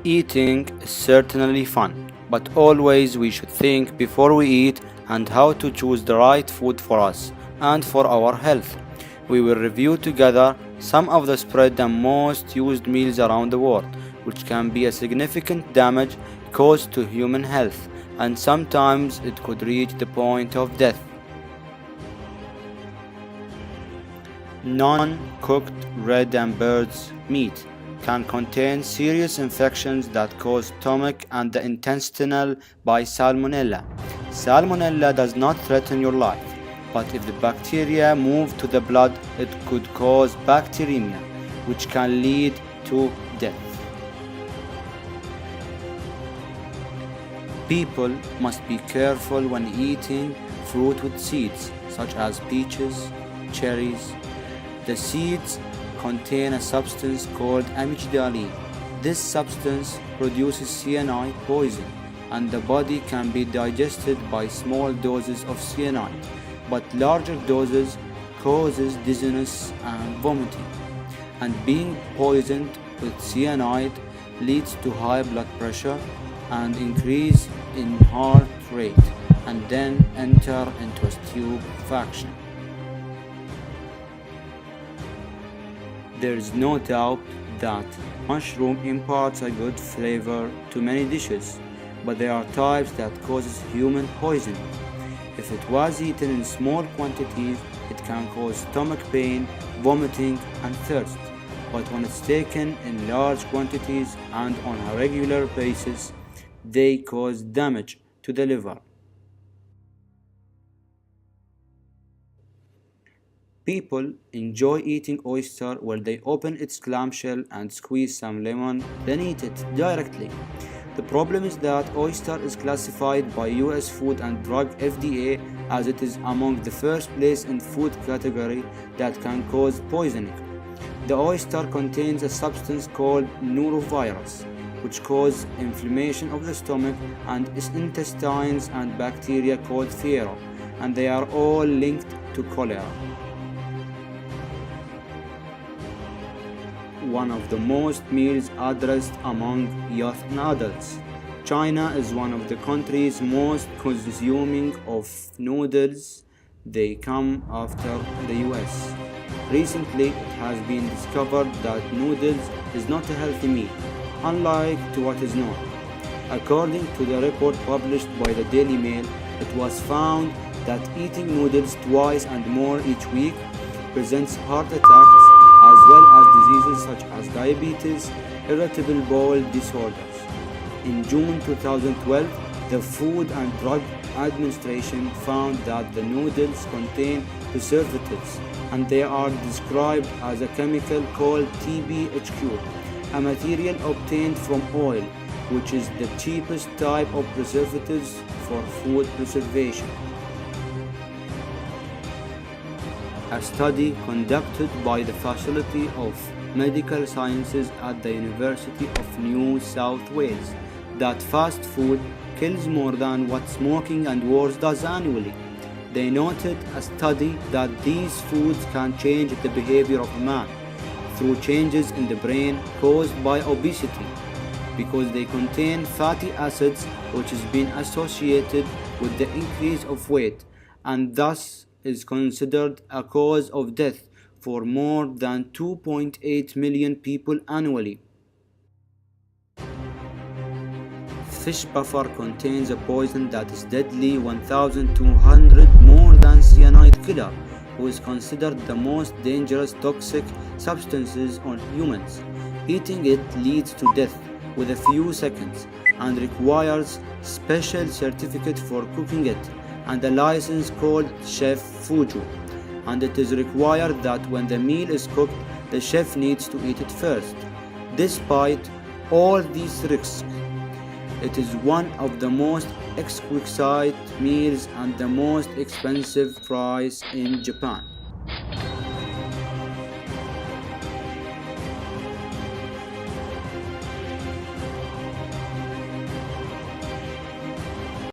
Eating is certainly fun, but always we should think before we eat and how to choose the right food for us and for our health. We will review together some of the spread and most used meals around the world, which can be a significant damage caused to human health, and sometimes it could reach the point of death. Non-cooked red and bird's meat can contain serious infections that cause stomach and the intestinal by salmonella. Salmonella does not threaten your life, but if the bacteria move to the blood, it could cause bacteremia, which can lead to death. People must be careful when eating fruit with seeds, such as peaches, cherries. The seeds contain a substance called amygdalin. This substance produces cyanide poison, and the body can be digested by small doses of cyanide, but larger doses causes dizziness and vomiting. And being poisoned with cyanide leads to high blood pressure and increase in heart rate, and then enter into a stupefaction. There is no doubt that mushroom imparts a good flavor to many dishes, but there are types that causes human poisoning. If it was eaten in small quantities, it can cause stomach pain, vomiting, and thirst. But when it's taken in large quantities and on a regular basis, they cause damage to the liver. People enjoy eating oyster where they open its clamshell and squeeze some lemon, then eat it directly. The problem is that oyster is classified by US Food and Drug FDA as it is among the first place in food category that can cause poisoning. The oyster contains a substance called norovirus, which causes inflammation of the stomach and its intestines and bacteria called phero, and they are all linked to cholera. One of the most meals addressed among youth and adults. China is one of the countries most consuming of noodles. They come after the US. Recently, it has been discovered that noodles is not a healthy meal, unlike to what is known. According to the report published by the Daily Mail, it was found that eating noodles twice and more each week presents heart attacks as well as diseases such as diabetes, irritable bowel disorders. In June 2012, the Food and Drug Administration found that the noodles contain preservatives, and they are described as a chemical called TBHQ, a material obtained from oil, which is the cheapest type of preservatives for food preservation. A study conducted by the Faculty of Medical Sciences at the University of New South Wales that fast food kills more than what smoking and wars does annually. They noted a study that these foods can change the behavior of a man through changes in the brain caused by obesity, because they contain fatty acids which has been associated with the increase of weight and thus is considered a cause of death for more than 2.8 million people annually. Fish puffer contains a poison that is deadly 1,200 more than cyanide killer, who is considered the most dangerous toxic substances on humans. Eating it leads to death with a few seconds and requires special certificate for cooking it and a license called Chef Fuju, and it is required that when the meal is cooked, the chef needs to eat it first. Despite all these risks, it is one of the most exquisite meals and the most expensive price in Japan.